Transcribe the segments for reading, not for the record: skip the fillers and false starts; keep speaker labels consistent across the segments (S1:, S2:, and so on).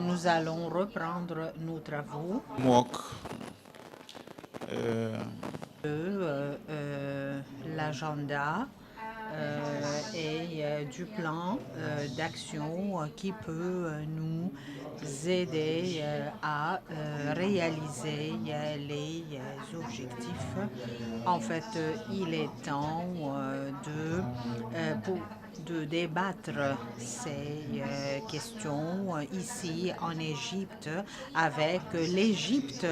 S1: nous allons reprendre nos travaux. L'agenda et du plan d'action qui peut nous aider à réaliser les objectifs. En fait, il est temps de débattre ces questions ici en Égypte avec l'Égypte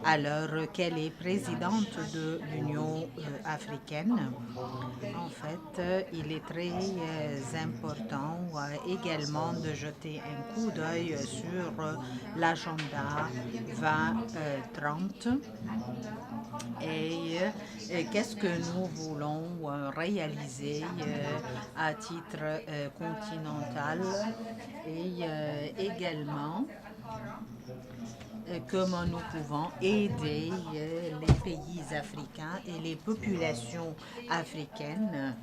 S1: alors qu'elle est présidente de l'Union africaine. En fait, il est très important également de jeter un coup d'œil sur l'agenda 2030 et qu'est-ce que nous voulons réaliser à titre continental et également comment nous pouvons aider les pays africains et les populations africaines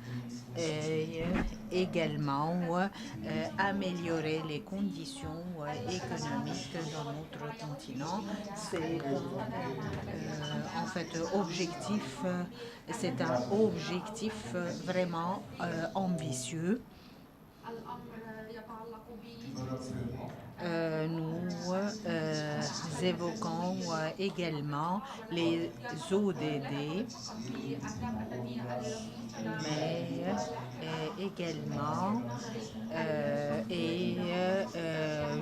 S1: et également améliorer les conditions économiques dans notre continent. C'est en fait c'est un objectif vraiment ambitieux. Nous évoquons également les ODD, mais également,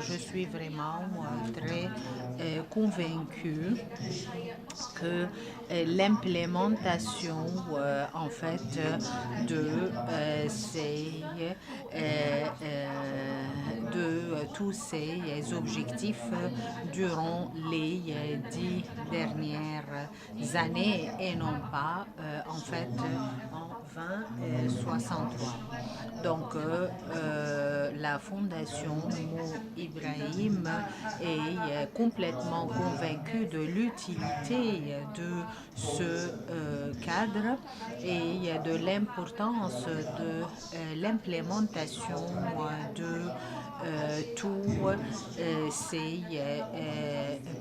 S1: je suis vraiment très convaincue que l'implémentation en fait de tous ces objectifs durant les 10 dernières années et non pas en fait en 2063. Donc la Fondation Mo Ibrahim est complètement convaincue de l'utilité de ce cadre et de l'importance de l'implémentation de tous ces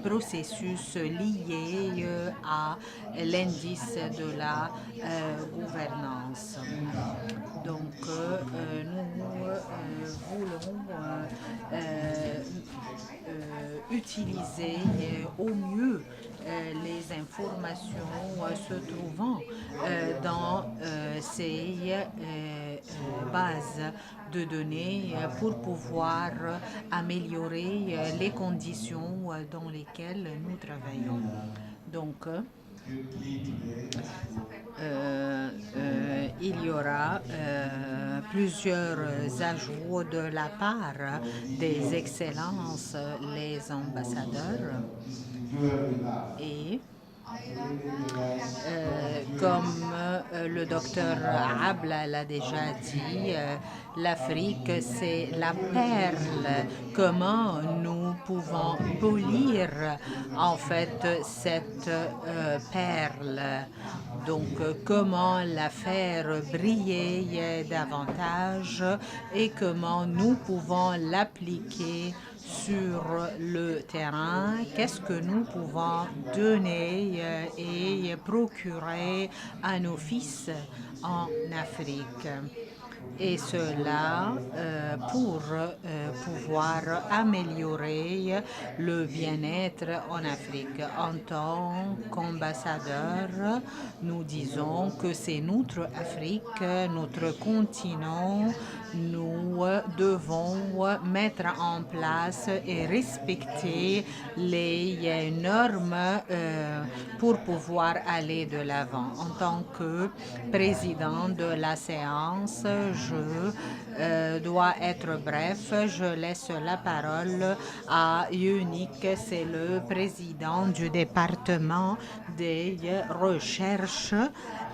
S1: processus liés à l'indice de la gouvernance. Donc, nous voulons utiliser au mieux les informations se trouvant dans ces bases de données pour pouvoir améliorer les conditions dans lesquelles nous travaillons. Donc, il y aura plusieurs ajouts de la part des excellences, les ambassadeurs et comme le docteur Abla l'a déjà dit, l'Afrique, c'est la perle. Comment nous pouvons polir en fait cette perle? Donc, comment la faire briller davantage et comment nous pouvons l'appliquer sur le terrain, qu'est-ce que nous pouvons donner et procurer à nos fils en Afrique. Et cela pour pouvoir améliorer le bien-être en Afrique. En tant qu'ambassadeur, nous disons que c'est notre Afrique, notre continent. Nous devons mettre en place et respecter les normes pour pouvoir aller de l'avant. En tant que président de la séance, je dois être bref. Je laisse la parole à Yunik, c'est le président du département des recherches.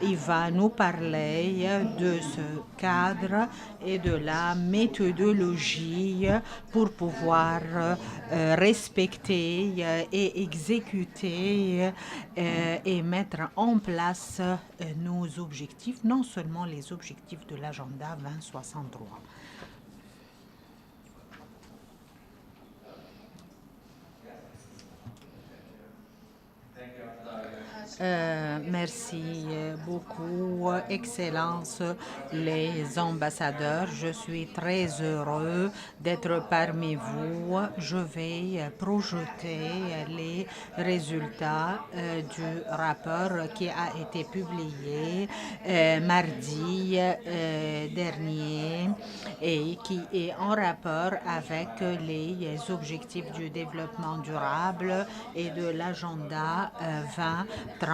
S1: Il va nous parler de ce cadre et de la méthodologie pour pouvoir respecter et exécuter et mettre en place nos objectifs, non seulement les objectifs de l'agenda 2063. Merci beaucoup, Excellences les ambassadeurs. Je suis très heureux d'être parmi vous. Je vais projeter les résultats du rapport qui a été publié mardi dernier et qui est en rapport avec les objectifs du développement durable et de l'agenda 2030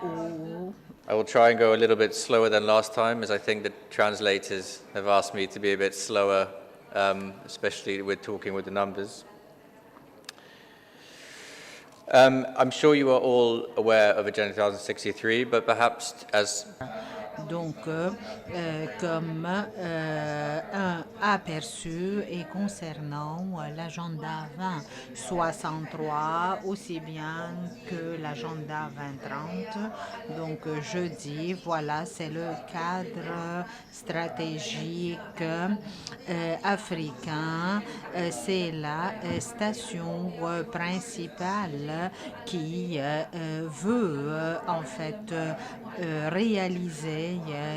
S1: où
S2: I will try and go a little bit slower than last time, as I think the translators have asked me to be a bit slower, especially with talking with the numbers. I'm sure you are all aware of Agenda 2063, but perhaps as
S1: Donc, comme un aperçu et concernant l'agenda 2063, aussi bien que l'agenda 2030. Donc, je dis, voilà, c'est le cadre stratégique africain. C'est la station principale qui veut en fait réaliser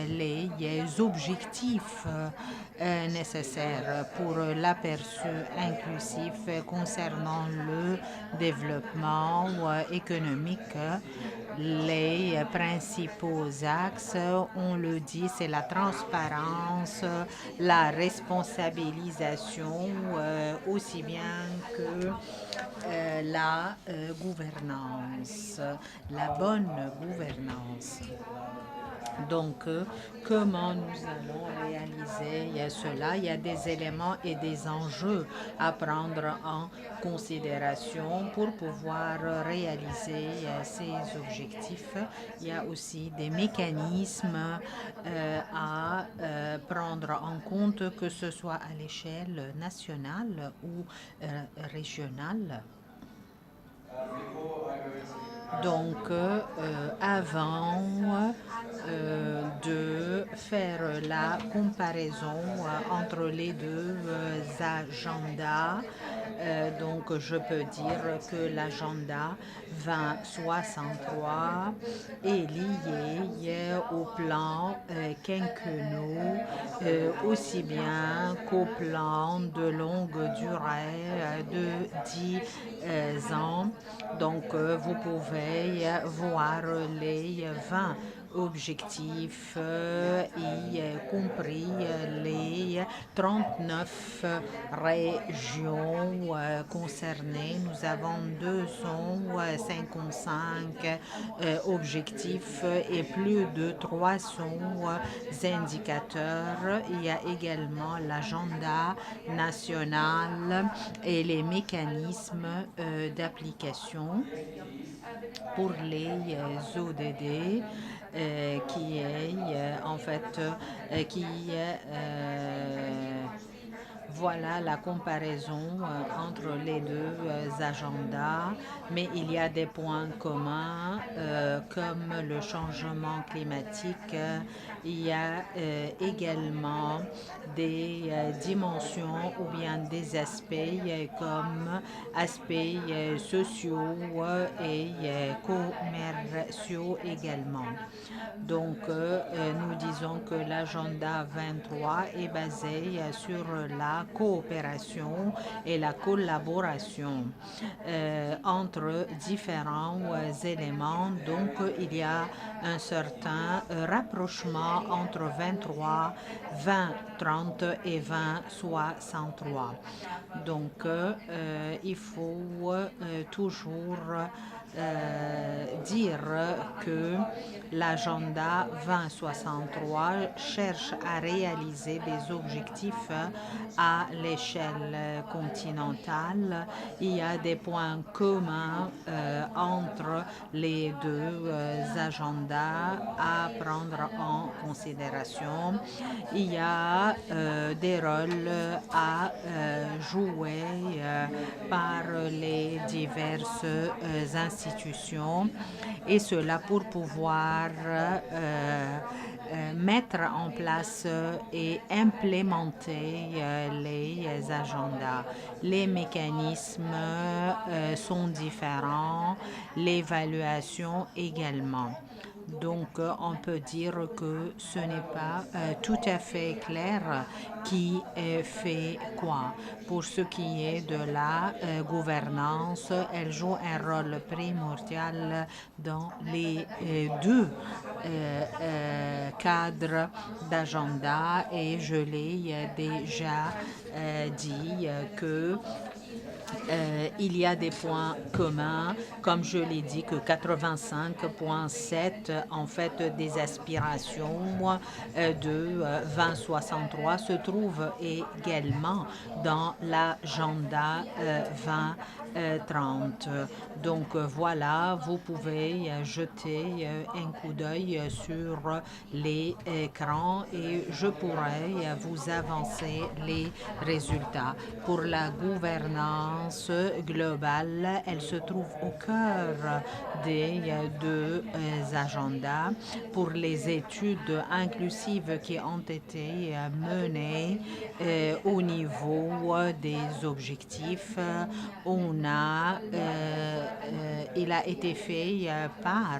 S1: les objectifs nécessaires pour l'aperçu inclusif concernant le développement économique. Les principaux axes, on le dit, c'est la transparence, la responsabilisation, aussi bien que la gouvernance, la bonne gouvernance. Donc, comment nous allons réaliser cela? Il y a des éléments et des enjeux à prendre en considération pour pouvoir réaliser ces objectifs. Il y a aussi des mécanismes à prendre en compte, que ce soit à l'échelle nationale ou régionale. Donc, avant de faire la comparaison entre les deux agendas, donc je peux dire que l'agenda 2063 est lié au plan quinquennaux, aussi bien qu'au plan de longue durée de 10 ans. Donc, vous pouvez voir les 20 objectifs, y compris les 39 régions concernées. Nous avons 255 objectifs et plus de 300 indicateurs. Il y a également l'agenda national et les mécanismes d'application pour les ODD. Qui est en fait voilà la comparaison entre les deux agendas, mais il y a des points communs comme le changement climatique. Il y a également des dimensions ou bien des aspects comme aspects sociaux et commerciaux également. Donc, nous disons que l'agenda 23 est basé sur la coopération et la collaboration entre différents éléments. Donc, il y a un certain rapprochement entre 23, 2030 et 2063. Donc, il faut toujours dire que l'agenda 2063 cherche à réaliser des objectifs à l'échelle continentale. Il y a des points communs entre les deux agendas à prendre en considération. Il y a des rôles à jouer par les diverses institutions, et cela pour pouvoir mettre en place et implémenter les agendas. Les mécanismes sont différents, l'évaluation également. Donc, on peut dire que ce n'est pas tout à fait clair qui fait quoi. Pour ce qui est de la gouvernance, elle joue un rôle primordial dans les deux cadres d'agenda et je l'ai déjà dit que il y a des points communs, comme je l'ai dit, que 85,7 en fait des aspirations de 2063 se trouvent également dans l'agenda 2030. Donc voilà, vous pouvez jeter un coup d'œil sur l'écran et je pourrai vous avancer les résultats. Pour la gouvernance globale, elle se trouve au cœur des deux agendas. Pour les études inclusives qui ont été menées au niveau des objectifs, il a été fait par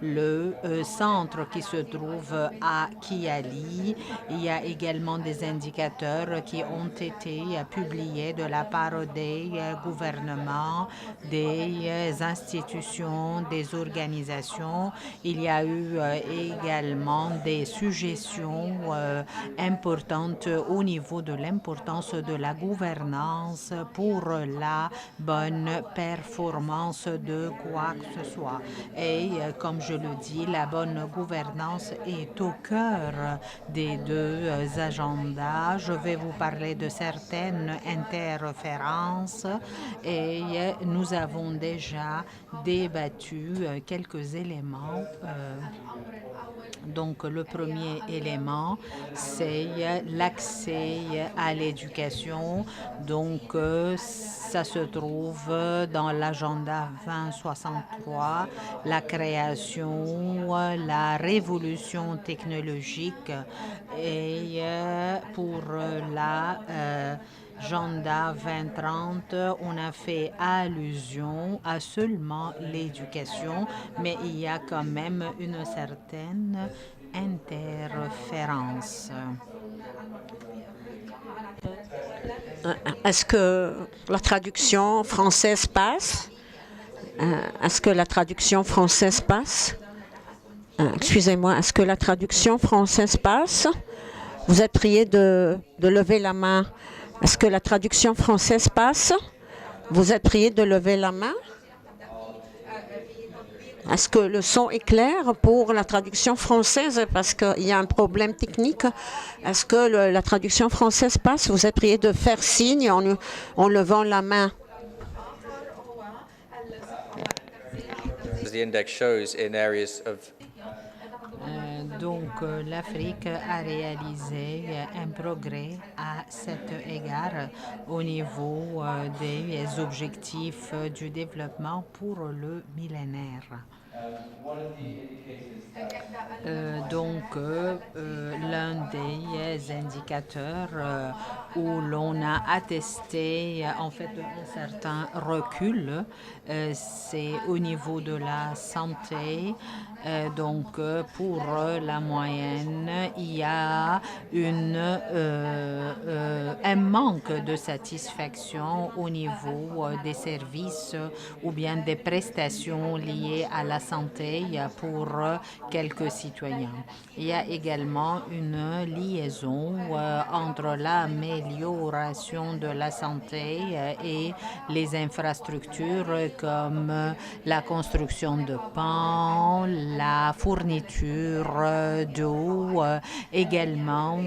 S1: le centre qui se trouve à Kigali. Il y a également des indicateurs qui ont été publiés de la part des gouvernements, des institutions, des organisations. Il y a eu également des suggestions importantes au niveau de l'importance de la gouvernance pour la bonne performance de quoi que ce soit. Et comme je le dis, la bonne gouvernance est au cœur des deux agendas. Je vais vous parler de certaines interférences et nous avons déjà débattu quelques éléments. Donc, le premier élément, c'est l'accès à l'éducation. Donc, ça se trouve dans l'agenda 2063, la création, la révolution technologique et pour la Agenda 2030, on a fait allusion à seulement l'éducation, mais il y a quand même une certaine interférence.
S3: Est-ce que la traduction française passe? Est-ce que la traduction française passe? Excusez-moi, est-ce que la traduction française passe? Vous êtes prié de lever la main. Est-ce que la traduction française passe? Vous êtes prié de lever la main? Est-ce que le son est clair pour la traduction française? Parce qu'il y a un problème technique. Est-ce que la traduction française passe? Vous êtes prié de faire signe en levant la main.
S2: As the index shows, in areas of
S1: Donc, l'Afrique a réalisé un progrès à cet égard au niveau des objectifs du développement pour le millénaire. L'un des indicateurs où l'on a attesté en fait un certain recul, c'est au niveau de la santé. Pour la moyenne, il y a un manque de satisfaction au niveau des services ou bien des prestations liées à la santé pour quelques citoyens. Il y a également une liaison entre l'amélioration de la santé et les infrastructures comme la construction de ponts, la fourniture d'eau, également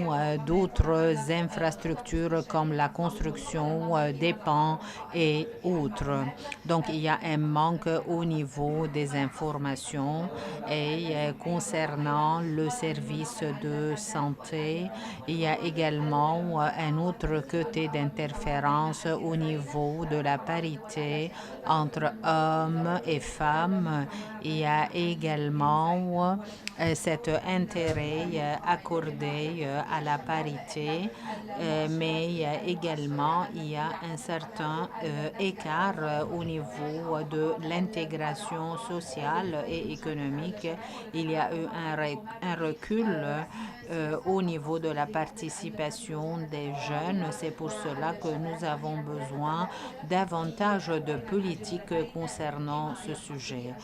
S1: d'autres infrastructures comme la construction des ponts et autres. Donc, il y a un manque au niveau des infrastructures informations et concernant le service de santé, il y a également un autre côté d'interférence au niveau de la parité entre hommes et femmes. Il y a également cet intérêt accordé à la parité, mais également il y a un certain écart au niveau de l'intégration sociale et économique. Il y a eu un recul au niveau de la participation des jeunes. C'est pour cela que nous avons besoin davantage de politiques concernant ce sujet.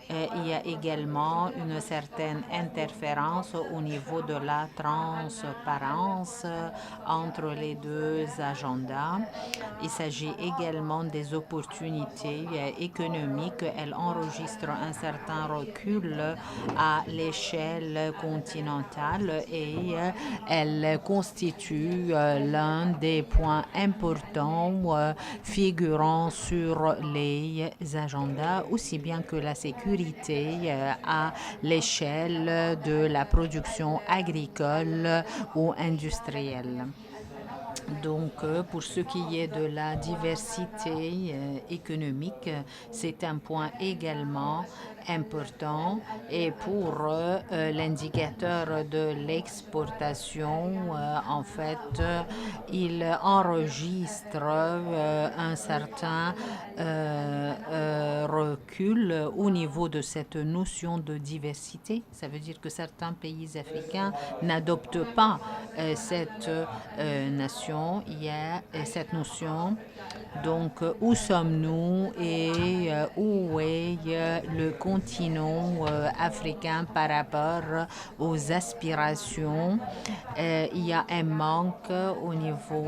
S1: Il y a également une certaine interférence au niveau de la transparence entre les deux agendas. Il s'agit également des opportunités économiques. Elles enregistrent un certain recul à l'échelle continentale et elles constituent l'un des points importants figurant sur les agendas, aussi bien que la sécurité à l'échelle de la production agricole ou industrielle. Donc, pour ce qui est de la diversité économique, c'est un point également important. Et pour l'indicateur de l'exportation, en fait, il enregistre un certain recul au niveau de cette notion de diversité. Ça veut dire que certains pays africains n'adoptent pas cette notion. Donc, où sommes-nous et où est le continent africain par rapport aux aspirations? Il y a un manque au niveau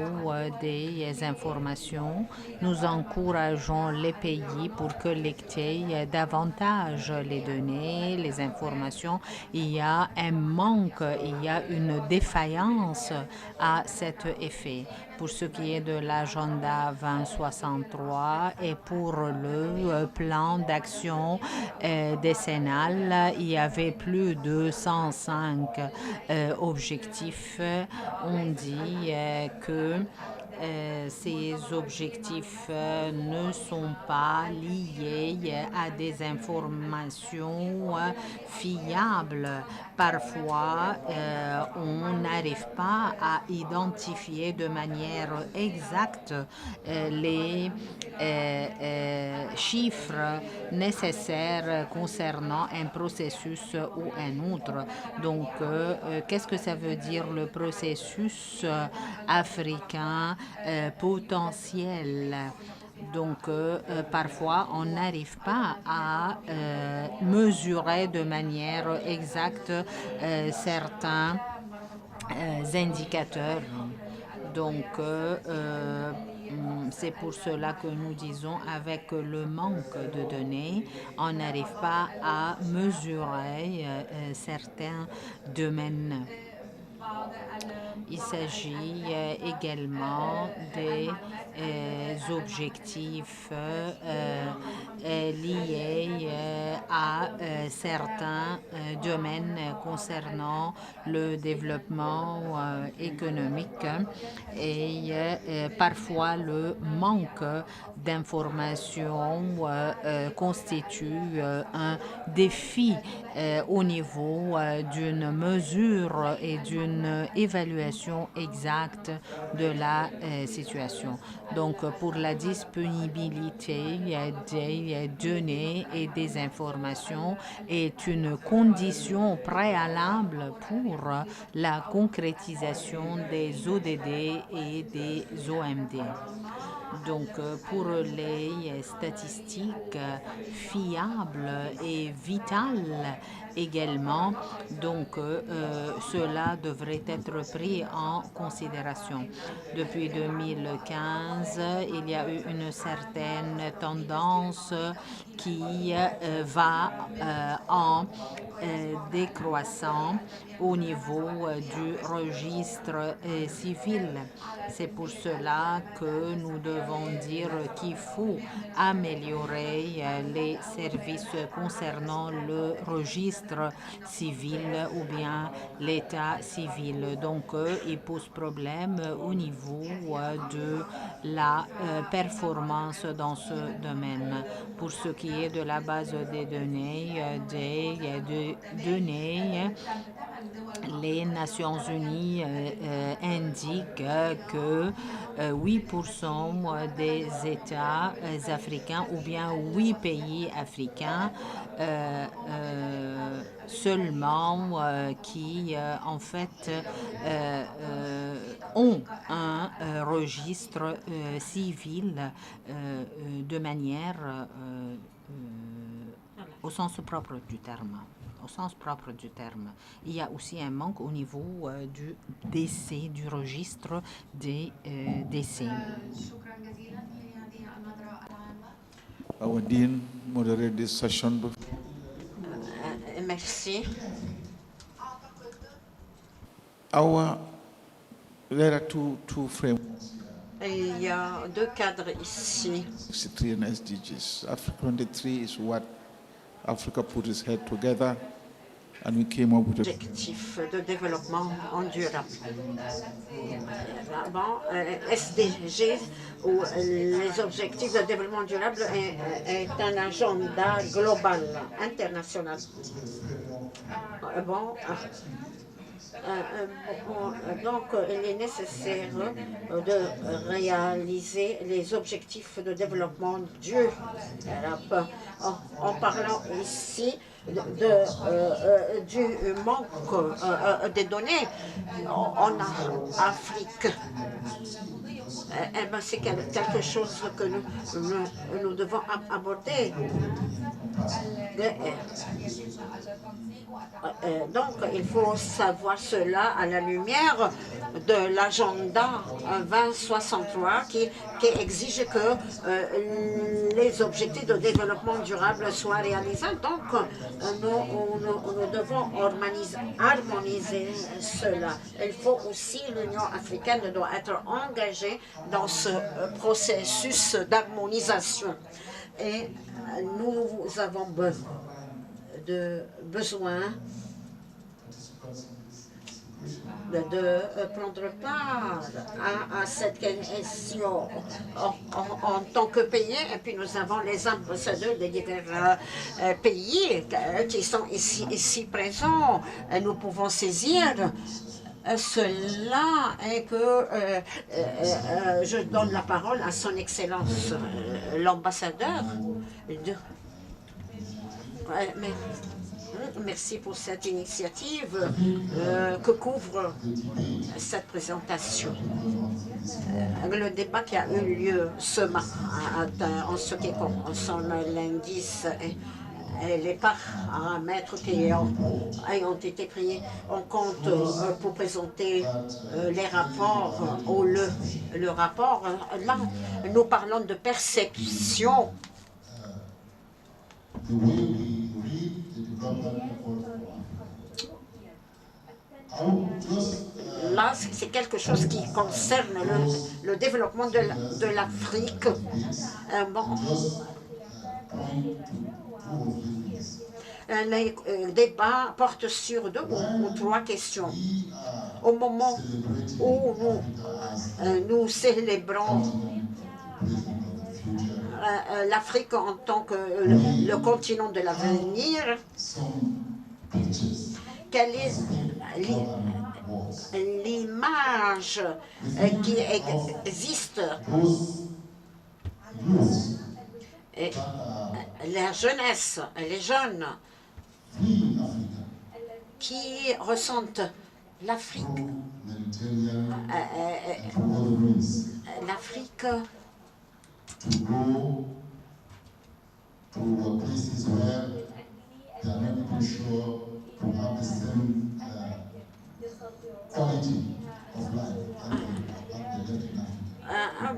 S1: des informations. Nous encourageons les pays pour collecter davantage les données, les informations. Il y a un manque, il y a une défaillance à cet effet. Pour ce qui est de l'agenda 2063 et pour le plan d'action décennal, il y avait plus de 105 objectifs. On dit que ces objectifs ne sont pas liés à des informations fiables. Parfois, on n'arrive pas à identifier de manière exacte les chiffres nécessaires concernant un processus ou un autre. Donc, qu'est-ce que ça veut dire le processus africain potentiel? Donc, parfois, on n'arrive pas à mesurer de manière exacte certains indicateurs. Donc, c'est pour cela que nous disons avec le manque de données, on n'arrive pas à mesurer certains domaines. Il s'agit également des objectifs liés à certains domaines concernant le développement économique et parfois le manque d'informations constitue un défi au niveau d'une mesure et d'une évaluation exacte de la situation. Donc, pour la disponibilité des données et des informations est une condition préalable pour la concrétisation des ODD et des OMD. Donc, pour les statistiques fiables et vitales également. Donc, cela devrait être pris en considération. Depuis 2015, il y a eu une certaine tendance qui va en décroissant au niveau du registre civil. C'est pour cela que nous devons dire qu'il faut améliorer les services concernant le registre civil ou bien l'état civil. Donc, il pose problème au niveau de la performance dans ce domaine. Pour ce qui est de la base des données, les Nations Unies indiquent que 8% des États africains ou bien 8 pays africains seulement qui en fait ont un registre civil de manière au sens propre du terme. Au sens propre du terme. Il y a aussi un manque au niveau du décès, du registre des décès.
S4: Our Dean moderate this session.
S3: Merci.
S4: There are two frameworks.
S3: Il y a deux cadres ici.
S4: 63 and SDGs. Africa 23 is what Africa put its head together and we came up with
S3: Objectif de développement durable. SDG, ou les objectifs de développement durable, est un agenda global, international. Donc, il est nécessaire de réaliser les objectifs de développement durable. En parlant ici du manque des données en Afrique, c'est quelque chose que nous devons aborder. Donc, il faut savoir cela à la lumière de l'agenda 2063 qui exige que les objectifs de développement durable soient réalisés. Donc, nous devons harmoniser cela. Il faut aussi, l'Union africaine doit être engagée dans ce processus d'harmonisation. Et nous avons besoin de prendre part à cette question en tant que pays. Et puis nous avons les ambassadeurs des divers pays qui sont ici présents. Et nous pouvons saisir cela et que je donne la parole à son Excellence l'ambassadeur. Merci pour cette initiative que couvre cette présentation. Le débat qui a eu lieu ce matin en ce qui concerne l'indice et les paramètres qui ont été pris en compte pour présenter les rapports ou le rapport. Là, nous parlons de perception. Là, c'est quelque chose qui concerne le développement de l'Afrique. Les débats portent sur deux ou trois questions. Au moment où nous célébrons l'Afrique en tant que le continent de l'avenir, quelle est l'image qui existe et la jeunesse, les jeunes qui ressentent l'Afrique,
S5: they are not even sure to have the same quality of life that they get in Africa.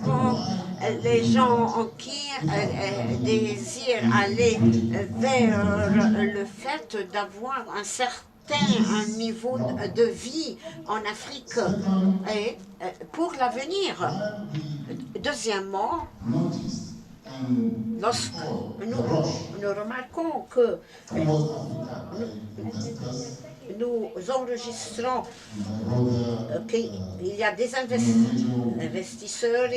S3: Bon, les gens qui désirent aller vers le fait d'avoir un certain niveau de vie en Afrique et pour l'avenir. Deuxièmement,
S5: Notice and
S3: lorsque nous remarquons que
S5: towards Africa by investors
S3: nous enregistrons
S5: and
S3: qu'il y a des investisseurs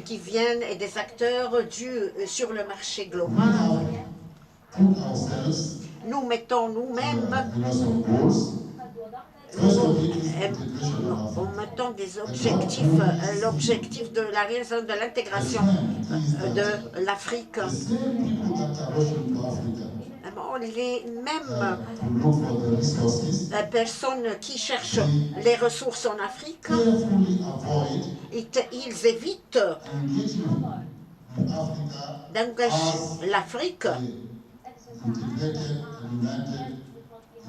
S3: qui viennent et des acteurs sur le marché global.
S5: put ourselves
S3: Nous mettons nous-mêmes,
S5: some goals. First of it is integration of
S3: nous mettons des objectifs, l'objectif de la raison de l'intégration de l'Afrique.
S5: the same people that are rushing to Africa
S3: Les mêmes
S5: to look for the resources
S3: personnes qui cherchent les ressources en Afrique,
S5: carefully avoid
S3: ils évitent
S5: engaging Africa
S3: d'engager l'Afrique
S5: integrated and united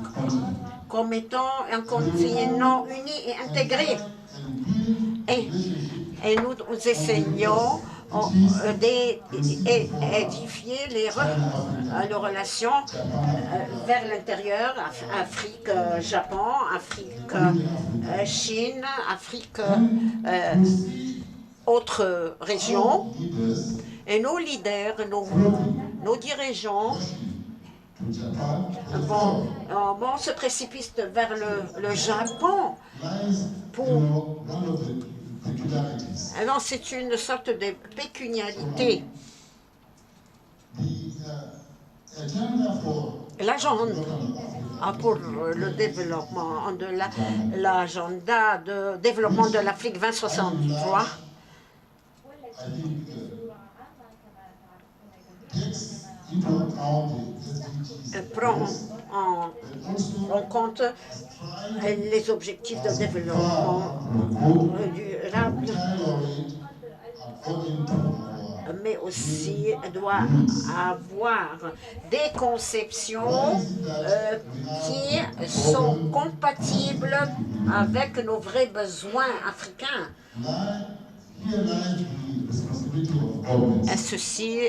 S5: continent.
S3: comme étant un continent uni et intégré. Et nous essayons d'édifier les relations vers l'intérieur, Afrique, Japon, Afrique, Chine, Afrique, autres régions. Et nos leaders, nos dirigeants se précipitent vers le Japon pour... Alors c'est une sorte de pécuniarité. L'agenda pour le développement de l'agenda de développement de l'Afrique 2063 prend en compte les objectifs de développement durable, mais aussi doit avoir des conceptions qui sont compatibles avec nos vrais besoins africains. Ceci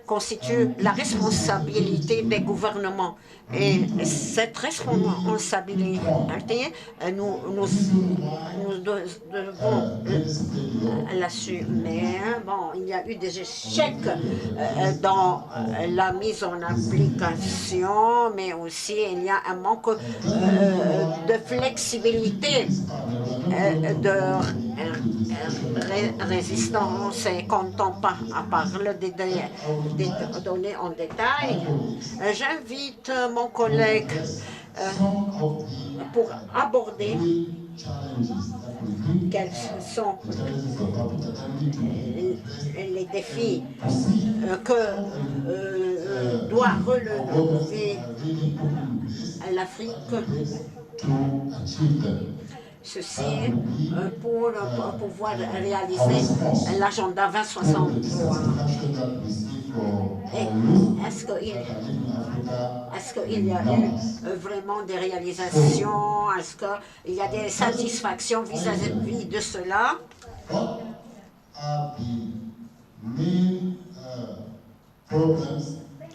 S3: constitue la responsabilité des gouvernements. Et cette responsabilité, nous devons l'assumer. Bon, il y a eu des échecs dans la mise en application, mais aussi il y a un manque de flexibilité, de résistance. Et quand on parle des données en détail, j'invite mon collègue pour aborder quels sont les défis que doit relever l'Afrique. Ceci pour pouvoir réaliser l'agenda 2063. Est-ce qu'il y a eu vraiment des réalisations? Est-ce qu'il y a des satisfactions vis-à-vis de cela?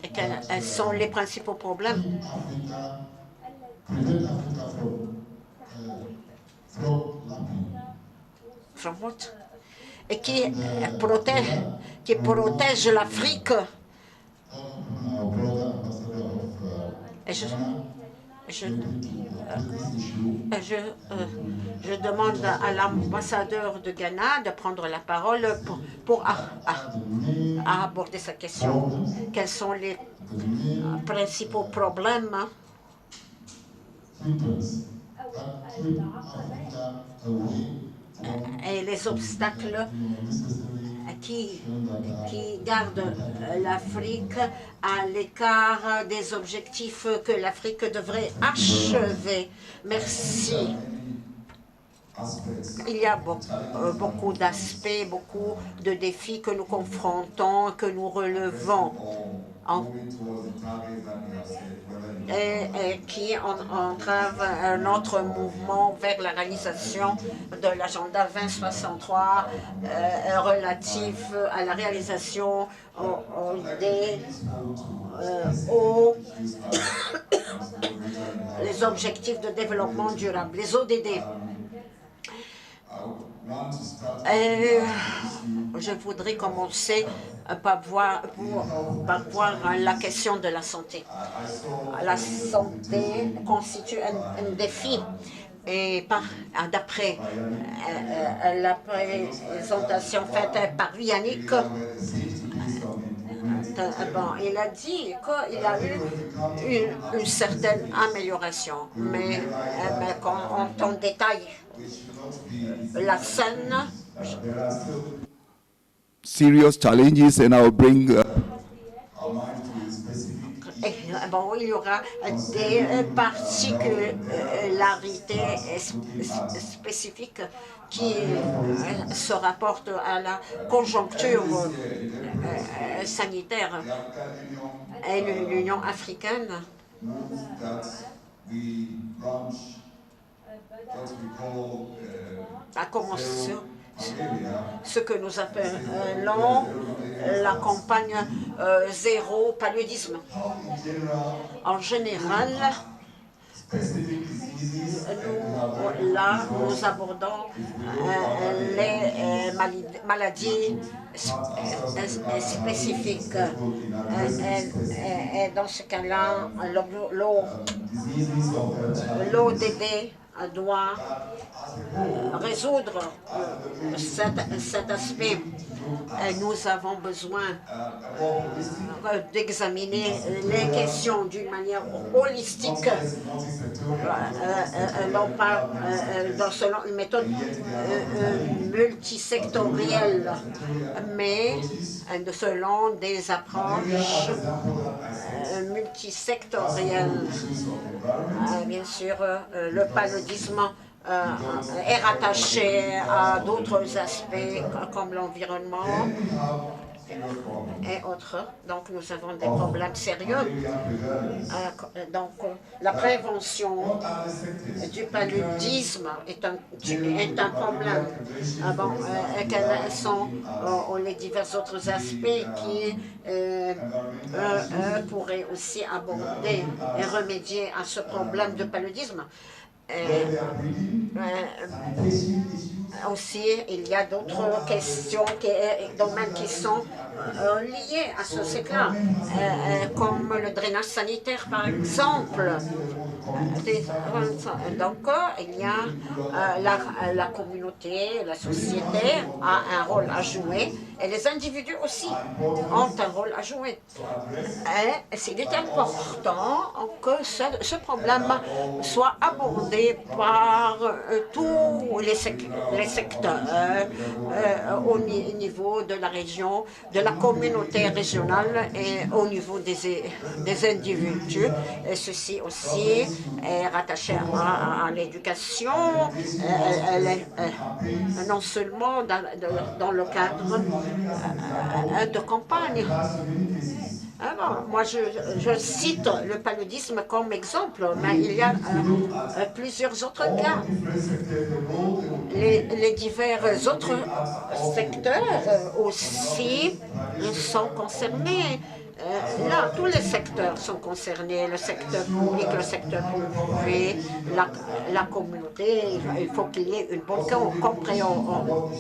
S3: Et quels sont les principaux problèmes et qui protège l'Afrique? Et je demande à l'ambassadeur de Ghana de prendre la parole pour aborder cette question. Quels sont les principaux problèmes et les obstacles qui gardent l'Afrique à l'écart des objectifs que l'Afrique devrait achever? Merci. Il y a beaucoup d'aspects, beaucoup de défis que nous confrontons, que nous relevons et qui entravent notre mouvement vers la réalisation de l'agenda 2063 relatif à la réalisation les objectifs de développement durable, les ODD. Je voudrais commencer par voir la question de la santé. La santé constitue un défi. Et d'après la présentation faite par Yannick, il a dit qu'il a eu une certaine amélioration, mais quand on détaille la scène,
S6: serious challenges, and I'll bring
S3: il y aura des particularités spécifiques qui se rapportent à la conjoncture sanitaire. Et l'Union africaine a commencé ce que nous appelons la campagne zéro paludisme. En général, nous abordons les maladies spécifiques. Et dans ce cas-là, l'ODD doit résoudre cet aspect. Nous avons besoin d'examiner les questions d'une manière holistique, non pas selon une méthode multisectorielle, mais selon des approches multisectorielles. Bien sûr, le paludisme est rattaché à d'autres aspects comme l'environnement et autres. Donc nous avons des problèmes sérieux. Donc la prévention du paludisme est un problème. Quels sont les divers autres aspects qui pourraient aussi aborder et remédier à ce problème de paludisme? Aussi, il y a d'autres questions, domaines qui sont liés à ce cycle-là, comme le drainage sanitaire, par exemple. Donc, il y a la communauté, la société a un rôle à jouer, et les individus aussi ont un rôle à jouer. Et il est important que ce problème soit abordé par tous les secteurs au niveau de la région, de la communauté régionale et au niveau des individus. Et ceci aussi est rattaché à l'éducation, non seulement dans le cadre de campagne. Alors, moi, je cite le paludisme comme exemple, mais il y a plusieurs autres cas. Les divers autres secteurs aussi sont concernés. Là, tous les secteurs sont concernés, le secteur public, le secteur privé, la communauté. Il faut qu'il y ait une bonne compréhension.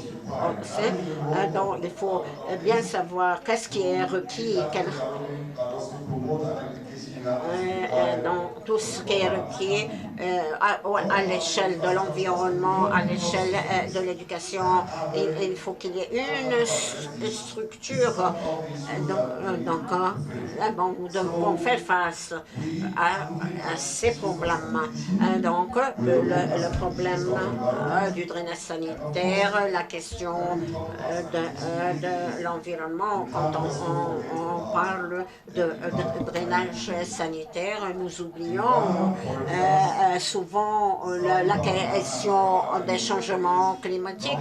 S3: Donc, il faut bien savoir qu'est-ce qui est requis, dans tout ce qui est requis à l'échelle de l'environnement, à l'échelle de l'éducation. Il faut qu'il y ait une structure. Donc, nous devons faire face à ces problèmes. Donc, le problème du drainage sanitaire, la question de l'environnement, quand on parle de drainage sanitaire, nous oublions souvent la question des changements climatiques.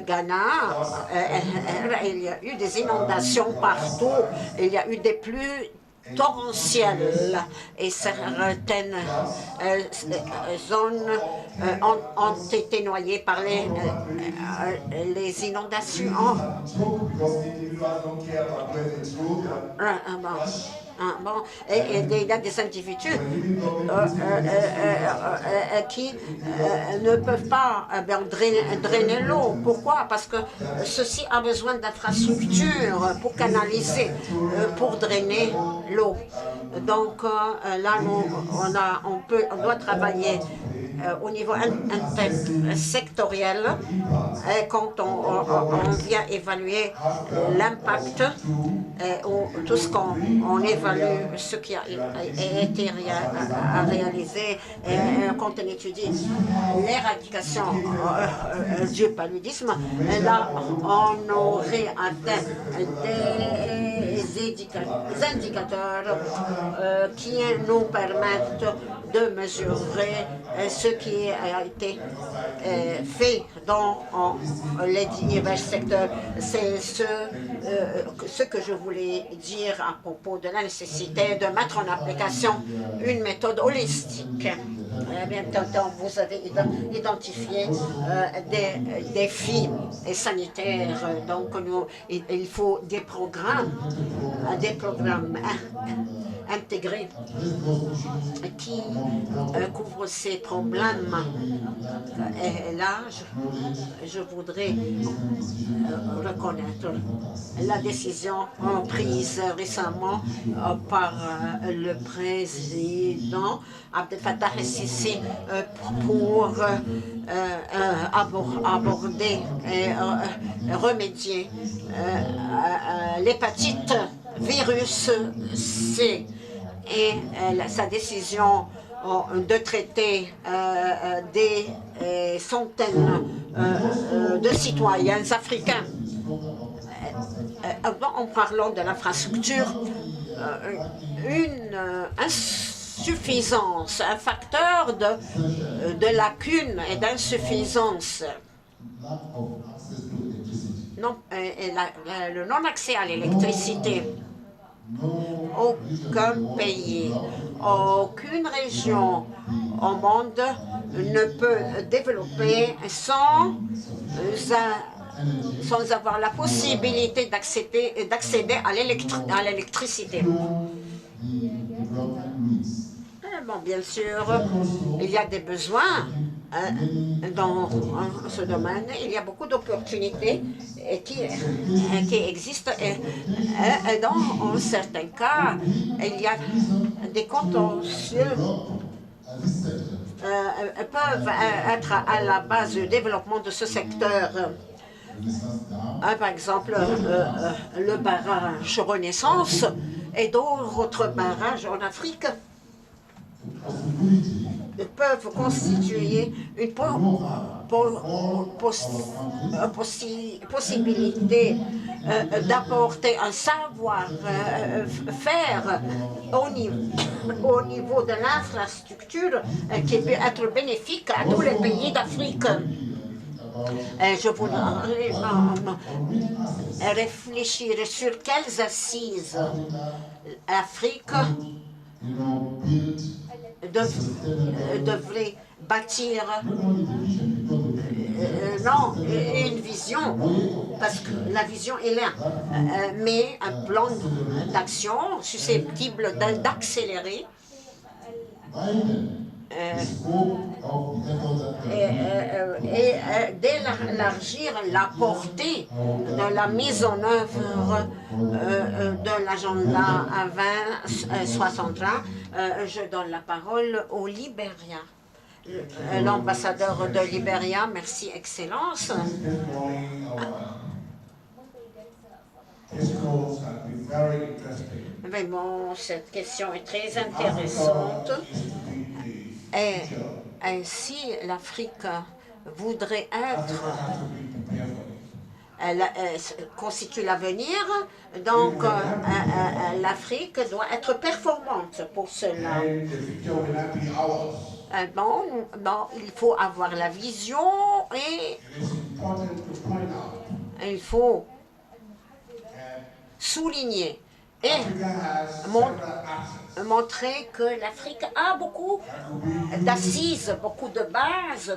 S3: Ghana, il y a eu des inondations partout, il y a eu des pluies torrentielles et certaines zones ont été noyées par les inondations. Et il y a des individus qui ne peuvent pas drainer l'eau. Pourquoi? Parce que ceci a besoin d'infrastructures pour canaliser, pour drainer l'eau. Donc là, on doit travailler au niveau sectoriel quand on vient évaluer l'impact ou tout ce qu'on évalue, ce qui a été réalisé quand on étudie l'éradication du paludisme. Là, on aurait atteint des indicateurs qui nous permettent de mesurer ce qui a été fait dans les divers secteurs. C'est ce que je voulais dire à propos de la nécessité de mettre en application une méthode holistique. Bien entendu, vous avez identifié des défis sanitaires, donc il faut des programmes intégrés qui couvrent ces problèmes. Et là, je voudrais reconnaître la décision prise récemment par le président Abdel Fattah el-Sisi pour aborder et remédier l'hépatite virus C et sa décision de traiter des centaines de citoyens africains. En parlant de l'infrastructure, une insuffisance, un facteur de lacune et d'insuffisance. Le non-accès à l'électricité. Aucun pays, aucune région au monde ne peut développer sans avoir la possibilité d'accéder à l'électricité. Bon, bien sûr, il y a des besoins dans ce domaine. Il y a beaucoup d'opportunités qui existent et dans certains cas, il y a des contentieux peuvent être à la base du développement de ce secteur. Par exemple, le barrage Renaissance et d'autres barrages en Afrique peuvent constituer une possibilité d'apporter un savoir-faire au niveau de l'infrastructure qui peut être bénéfique à tous les pays d'Afrique. Je voudrais réfléchir sur quelles assises l'Afrique devrait bâtir une vision, parce que la vision est là, mais un plan d'action susceptible d'accélérer et d'élargir la portée de la mise en œuvre de l'agenda à 2063. Je donne la parole au Libéria. L'ambassadeur de Libéria, merci Excellence. Vraiment, cette question est très intéressante. Et ainsi, l'Afrique voudrait être constitue l'avenir. Donc, l'Afrique doit être performante pour cela. Il faut avoir la vision et il faut souligner et montrer que l'Afrique a beaucoup d'assises, beaucoup de bases,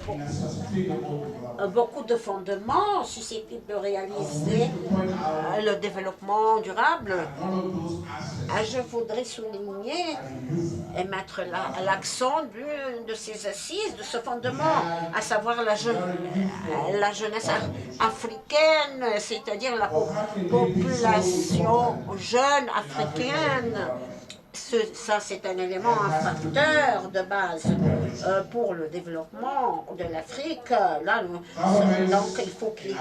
S3: beaucoup de fondements susceptibles de réaliser le développement durable. Je voudrais souligner et mettre l'accent de ces assises, de ce fondement, à savoir la jeunesse africaine, c'est-à-dire la population jeune africaine. Ça, c'est un élément, un facteur de base pour le développement de l'Afrique. Là, donc, il faut qu'il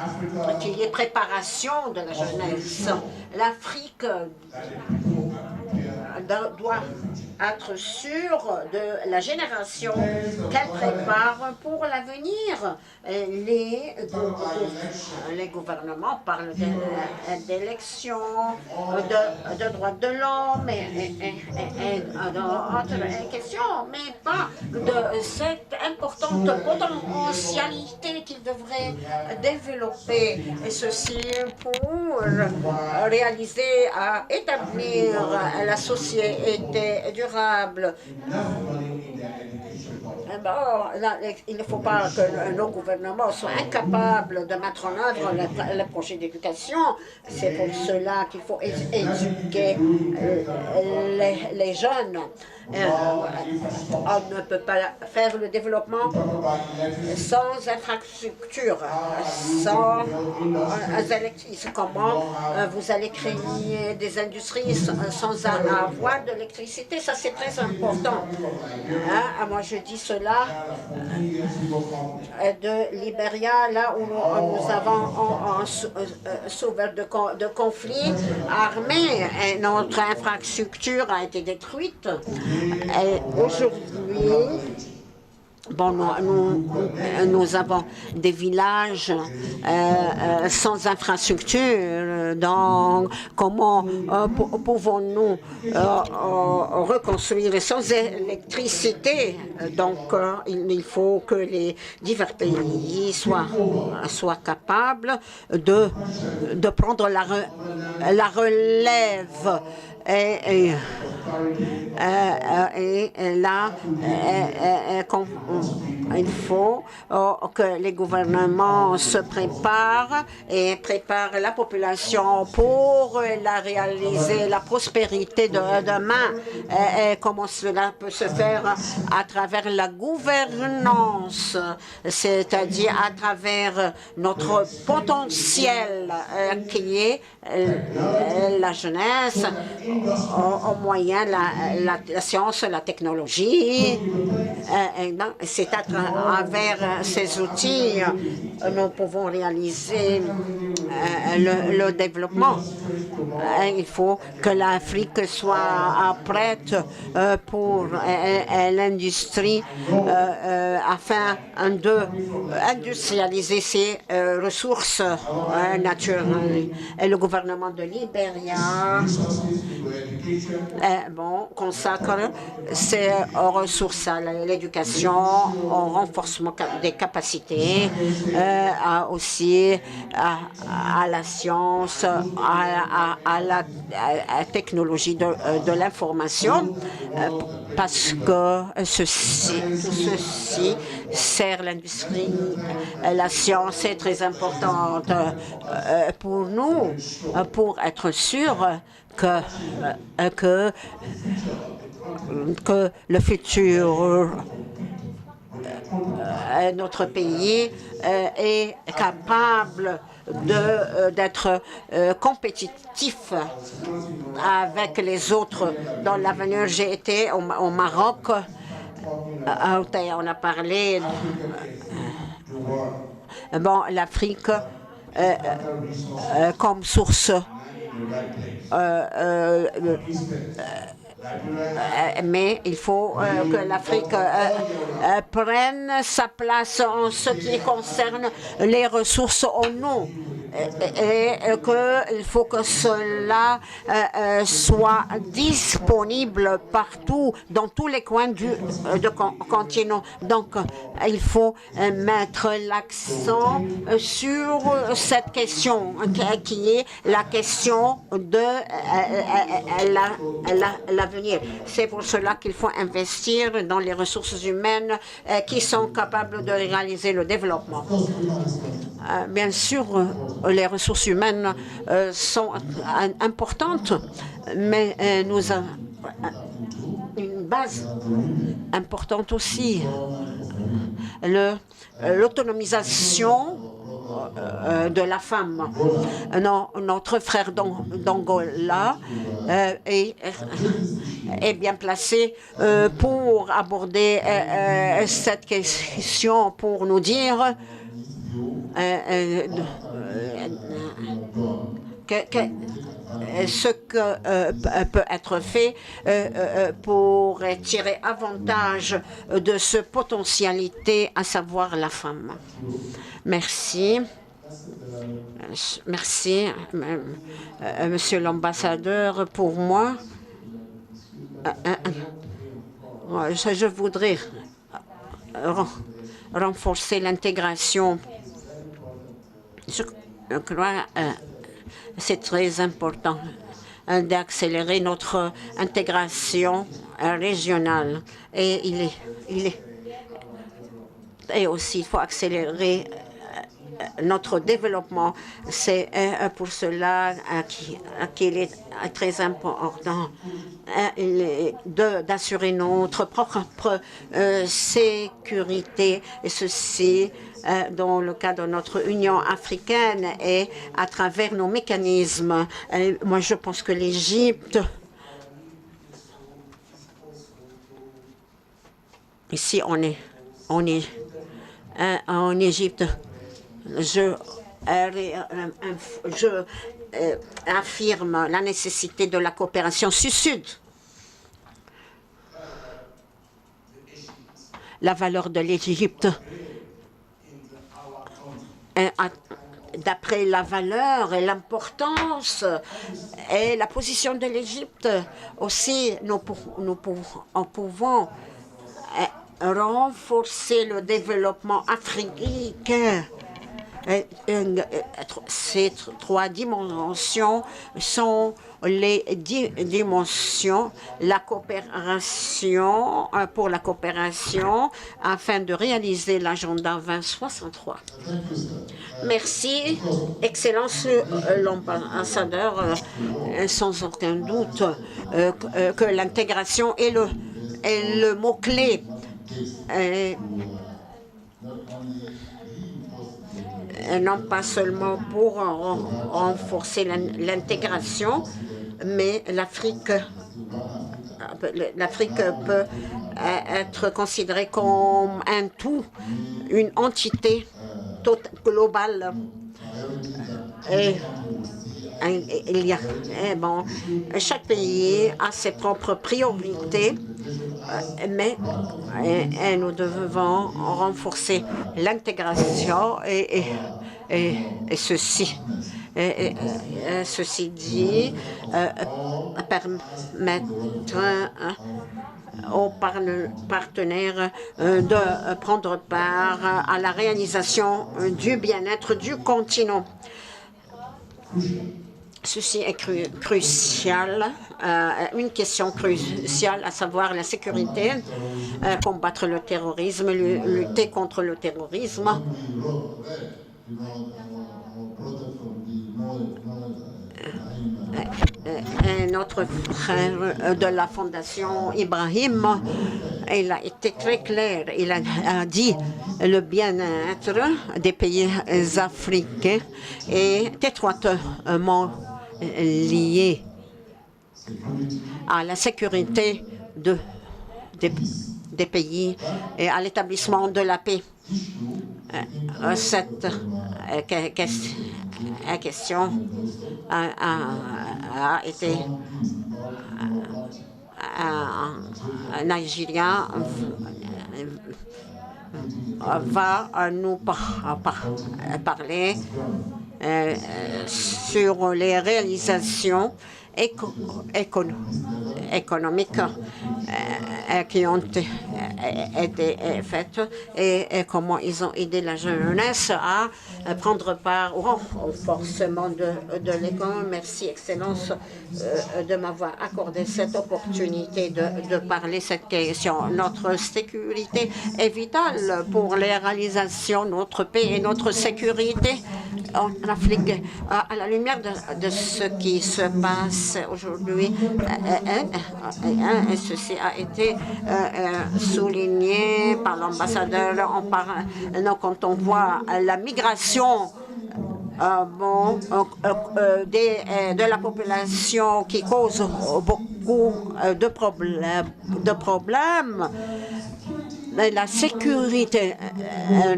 S3: y ait préparation de la jeunesse. L'Afrique doit être sûre de la génération qu'elle prépare pour l'avenir. Les gouvernements parlent d'élections, de droits de l'homme et d'autres questions, mais pas de cette importante potentialité qu'ils devraient développer, et ceci pour réaliser, établir la société durable. Il ne faut pas que nos gouvernements soient incapables de mettre en œuvre le projet d'éducation. C'est pour cela qu'il faut éduquer les jeunes. On ne peut pas faire le développement sans infrastructure, sans électricité. Comment vous allez créer des industries sans avoir de l'électricité? Ça, c'est très important. Moi, je dis cela de Libéria, là où nous avons souffert de conflits armés et notre infrastructure a été détruite. Aujourd'hui, nous avons des villages sans infrastructure, donc comment pouvons-nous reconstruire sans électricité? Donc il faut que les divers pays soient capables de prendre la relève. Et là, il faut que les gouvernements se préparent et préparent la population pour réaliser la prospérité de demain. Et comment cela peut se faire? À travers la gouvernance, c'est-à-dire à travers notre potentiel qui est la jeunesse, au moyen la science, la technologie. C'est à travers ces outils nous pouvons réaliser le développement. Il faut que l'Afrique soit prête pour l'industrie afin d'industrialiser ses ressources naturelles. Et le gouvernement de Libéria consacre ses ressources à l'éducation, au renforcement des capacités, aussi à la science, à la technologie de l'information, parce que tout ceci sert l'industrie. La science est très importante pour nous, pour être sûr que le futur notre pays est capable d'être compétitif avec les autres. Dans l'avenir, j'ai été au Maroc, on a parlé l'Afrique comme source mais il faut que l'Afrique prenne sa place en ce qui concerne les ressources en eau. et qu'il faut que cela soit disponible partout, dans tous les coins du continent. Donc, il faut mettre l'accent sur cette question qui est la question de l'avenir. C'est pour cela qu'il faut investir dans les ressources humaines qui sont capables de réaliser le développement. Bien sûr, les ressources humaines sont importantes, mais nous avons une base importante aussi, l'autonomisation de la femme. Notre frère d'Angola est bien placé pour aborder cette question, pour nous dire ce que peut être fait pour tirer avantage de ce potentialité, à savoir la femme. Merci. Merci, Monsieur l'ambassadeur. Pour moi, je voudrais renforcer l'intégration. Je crois c'est très important d'accélérer notre intégration régionale. Et et aussi, il faut accélérer notre développement. C'est pour cela qu'il est très important d'assurer notre propre sécurité, et ceci dans le cadre de notre Union africaine et à travers nos mécanismes. Moi, je pense que l'Égypte, ici on est en Égypte, je affirme la nécessité de la coopération sud-sud. La valeur de l'Égypte, d'après la valeur et l'importance et la position de l'Égypte, aussi nous pouvons renforcer le développement africain. Ces trois dimensions sont les dimensions, la coopération, pour la coopération, afin de réaliser l'agenda 2063. Merci, Excellence l'ambassadeur. Sans aucun doute que l'intégration est le mot-clé. Non pas seulement pour renforcer l'intégration, mais l'Afrique peut être considérée comme un tout, une entité globale. Et il y a, chaque pays a ses propres priorités, mais nous devons renforcer l'intégration et ceci. Ceci dit, permettre aux partenaires de prendre part à la réalisation du bien-être du continent. Ceci est crucial, une question cruciale, à savoir la sécurité, combattre le terrorisme, lutter contre le terrorisme. Notre frère de la Fondation Ibrahim, il a été très clair. Il a dit le bien-être des pays africains est étroitement lié à la sécurité des pays et à l'établissement de la paix. Cette question a été Nigeria va nous parler sur les réalisations économiques qui ont été faites et comment ils ont aidé la jeunesse à prendre part au renforcement de l'économie. Merci, Excellence, de m'avoir accordé cette opportunité de parler cette question. Notre sécurité est vitale pour les réalisations de notre pays et notre sécurité en Afrique. À la lumière de ce qui se passe aujourd'hui, et ceci a été souligné par l'ambassadeur. Quand on voit la migration de la population qui cause beaucoup de problèmes, mais la sécurité,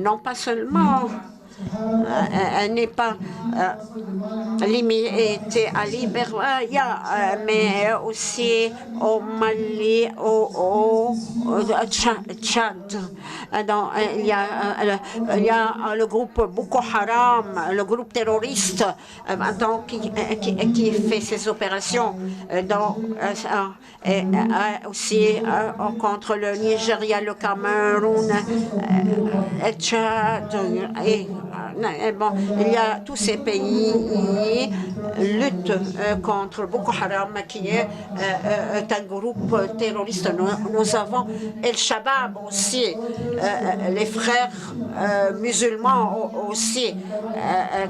S3: non pas seulement elle n'est pas limitée à Libéria, mais aussi au Mali, au Tchad. Donc, il y a le groupe Boko Haram, le groupe terroriste qui fait ces opérations. Et aussi contre le Nigeria, le Cameroun, le Tchad. Bon, il y a tous ces pays luttent contre Boko Haram, qui est un groupe terroriste. Nous avons El Shabab aussi, les frères musulmans aussi,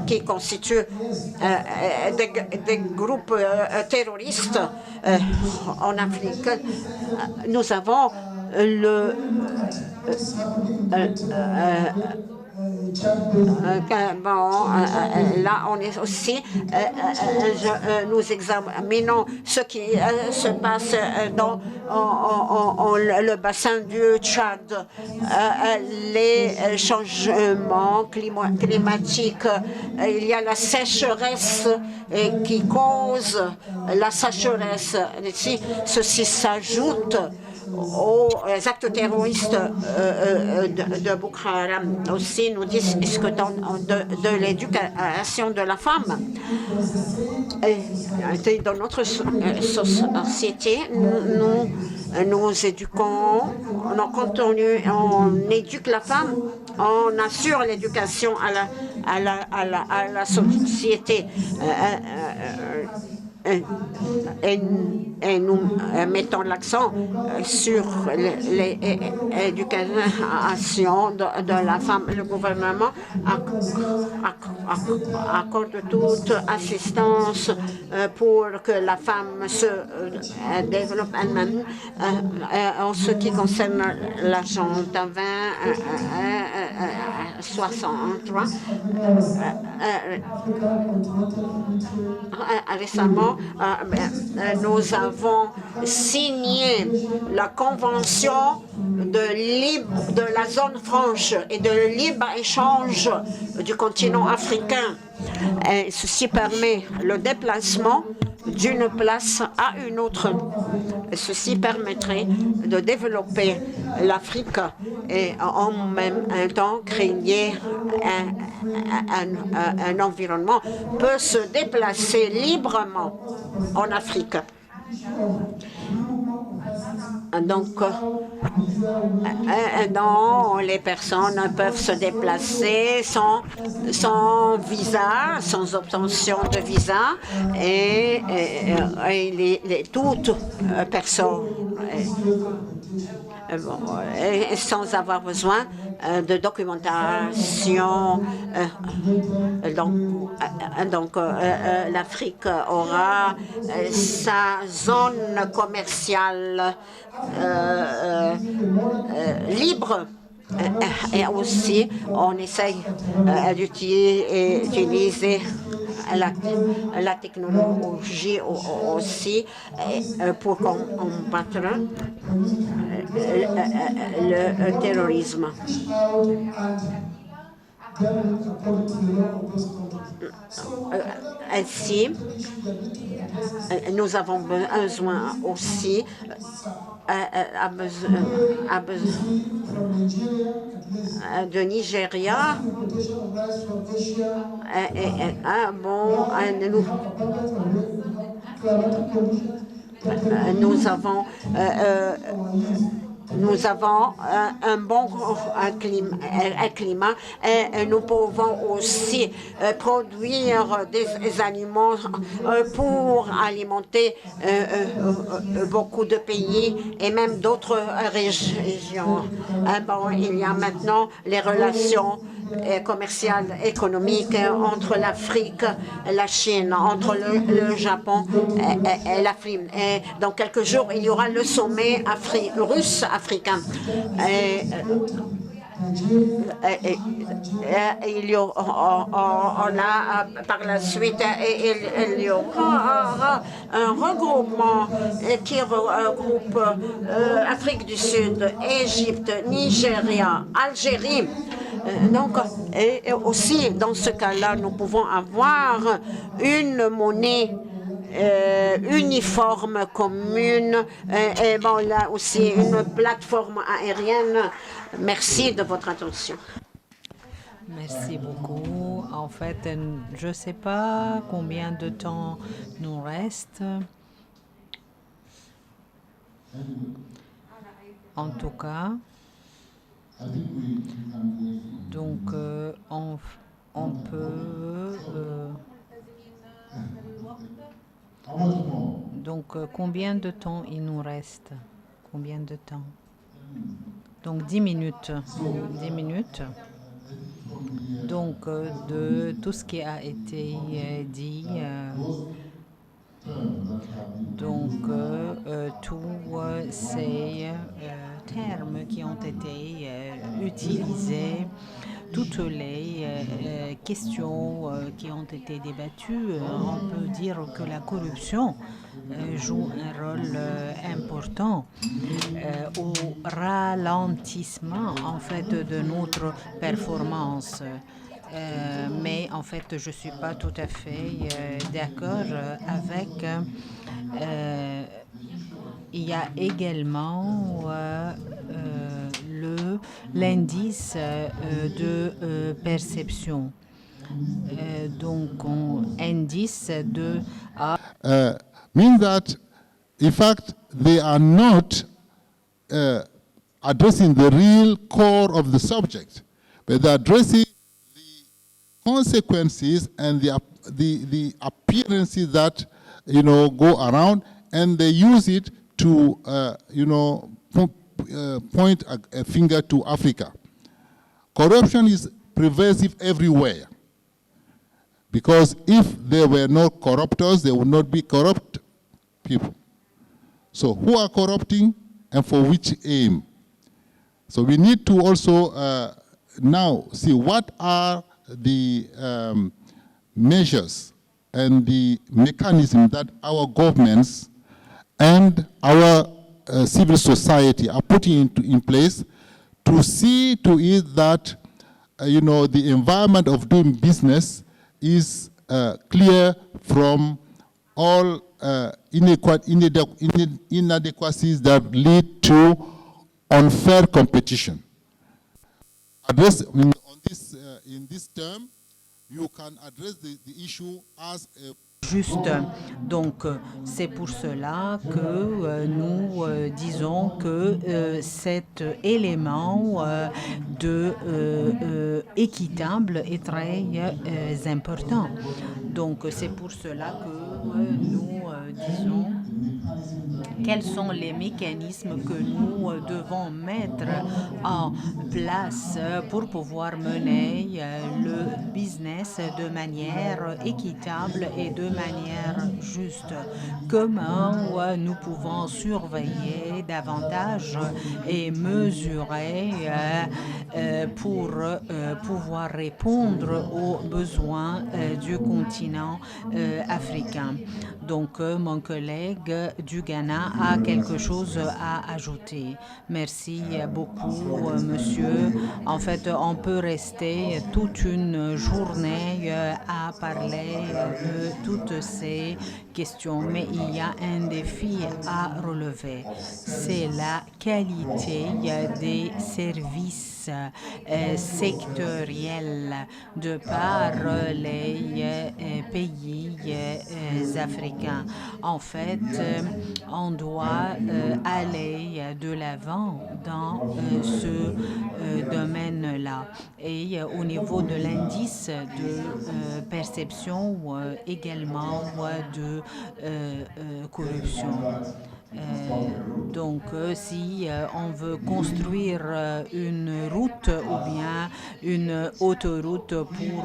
S3: qui constituent des groupes terroristes en Afrique. Nous avons là, on est aussi, nous examinons ce qui se passe dans le bassin du Tchad, les changements climatiques. Il y a la sécheresse qui cause la sécheresse. Ceci s'ajoute aux actes terroristes de Boko Haram. Aussi, nous discutons de l'éducation de la femme. Dans notre société, nous éduquons, on éduque la femme, on assure l'éducation à la société. Et nous mettons l'accent sur l'éducation de la femme. Le gouvernement accorde toute assistance pour que la femme se développe elle-même. En ce qui concerne l'agenda 2063, récemment, nous avons signé la convention de la zone franche et de libre-échange du continent africain. Et ceci permet le déplacement d'une place à une autre. Et ceci permettrait de développer l'Afrique et en même temps créer un environnement peut se déplacer librement en Afrique. Donc, les personnes peuvent se déplacer sans visa, sans obtention de visa, et toutes personnes, sans avoir besoin de documentation. Donc, l'Afrique aura sa zone commerciale libre. Et aussi, on essaye d'utiliser la technologie aussi pour combattre le terrorisme. Ainsi, nous avons besoin aussi de Nigeria. Nous avons un bon climat et nous pouvons aussi produire des aliments pour alimenter beaucoup de pays et même d'autres régions. Il y a maintenant les relations commerciales, économiques entre l'Afrique et la Chine, entre le Japon et l'Afrique. Et dans quelques jours, il y aura le sommet russe-africain. Il y aura, par la suite, il y aura un regroupement qui regroupe Afrique du Sud, Égypte, Nigeria, Algérie. Donc, et aussi, dans ce cas-là, nous pouvons avoir une monnaie uniforme, commune, et bon, là aussi une plateforme aérienne. Merci de votre attention.
S1: Merci beaucoup. En fait, je ne sais pas combien de temps nous reste. En tout cas, donc on peut... donc combien de temps il nous reste? Combien de temps? Donc 10 minutes. 10 minutes. Donc de tout ce qui a été dit, donc tous ces termes qui ont été utilisés, toutes les questions qui ont été débattues, on peut dire que la corruption joue un rôle important au ralentissement en fait de notre performance. Mais en fait, je ne suis pas tout à fait d'accord avec. Il y a également l'indice de perception. Donc, indice de...
S7: means that, in fact, they are not addressing the real core of the subject, but they're addressing the consequences and the appearances that, go around, and they use it to, point a finger to Africa. Corruption is pervasive everywhere, because if there were no corruptors, there would not be corrupt people. So who are corrupting and for which aim? So we need to also now see what are the measures and the mechanisms that our governments and our civil society are putting in place to see to it that, the environment of doing business is clear from all inadequacies that lead to unfair competition. In this term, you can address the issue as a
S1: juste. Donc, c'est pour cela que nous disons que cet élément équitable est très important. Donc, c'est pour cela que nous disons quels sont les mécanismes que nous devons mettre en place pour pouvoir mener le business de manière équitable et de manière juste. Comment nous pouvons surveiller davantage et mesurer pour pouvoir répondre aux besoins du continent africain. Donc, mon collègue du Ghana quelqu'un a quelque chose à ajouter? Merci beaucoup, monsieur. En fait, on peut rester toute une journée à parler de toutes ces questions, mais il y a un défi à relever. C'est la qualité des services sectoriels de par les pays africains. En fait, on doit aller de l'avant dans ce domaine-là. Et au niveau de l'indice de perception également de corruption. Donc, si on veut construire une route ou bien une autoroute pour,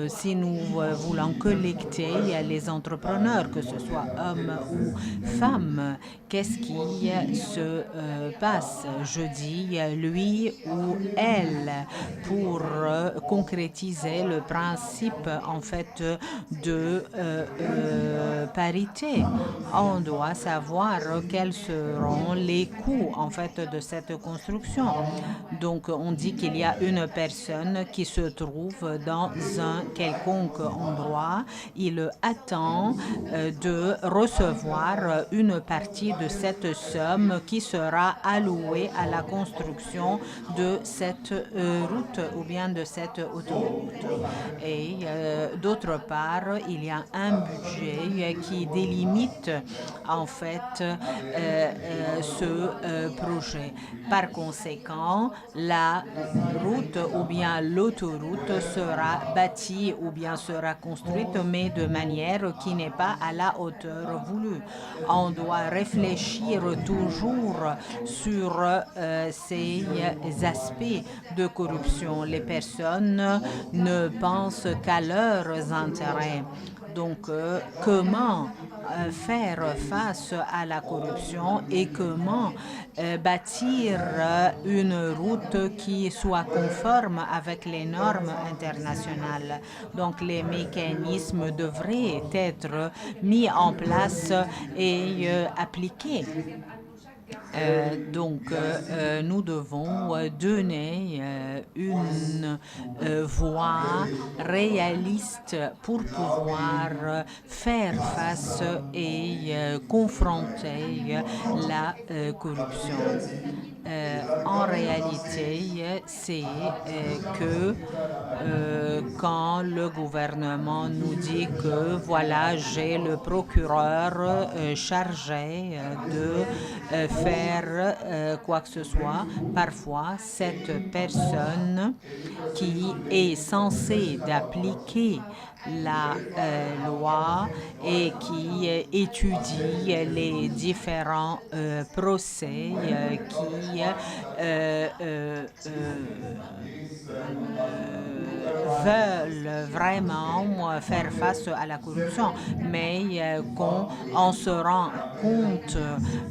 S1: si nous voulons collecter les entrepreneurs, que ce soit hommes ou femmes, qu'est-ce qui se passe? Je dis lui ou elle pour concrétiser le principe en fait de parité. On doit savoir quels seront les coûts en fait de cette construction. Donc on dit qu'il y a une personne qui se trouve dans un quelconque endroit, il attend de recevoir une partie de cette somme qui sera allouée à la construction de cette route ou bien de cette autoroute. Et d'autre part, il y a un budget qui délimite en fait ce projet. Par conséquent, la route ou bien l'autoroute sera bâtie ou bien sera construite, mais de manière qui n'est pas à la hauteur voulue. On doit réfléchir toujours sur ces aspects de corruption. Les personnes ne pensent qu'à leurs intérêts. Donc, comment faire face à la corruption et comment bâtir une route qui soit conforme avec les normes internationales. Donc, les mécanismes devraient être mis en place et appliqués. Donc, nous devons donner une voie réaliste pour pouvoir faire face et confronter la corruption. En réalité, c'est que quand le gouvernement nous dit que voilà, j'ai le procureur chargé de faire quoi que ce soit, parfois cette personne qui est censée d'appliquer la loi et qui étudie les différents procès qui veulent vraiment faire face à la corruption, mais qu'on se rend compte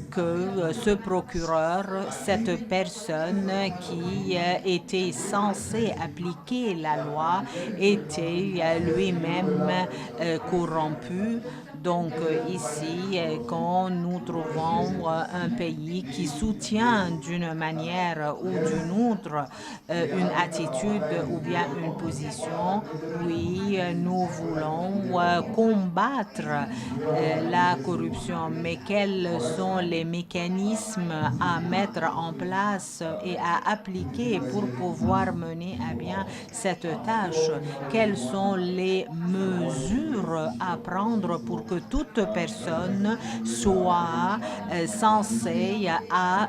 S1: que ce procureur, cette personne qui était censée appliquer la loi, était lui-même corrompu. Donc ici, quand nous trouvons un pays qui soutient d'une manière ou d'une autre une attitude ou bien une position, oui, nous voulons combattre la corruption, mais quels sont les mécanismes à mettre en place et à appliquer pour pouvoir mener à bien cette tâche? Quelles sont les mesures à prendre pour que toute personne soit censée à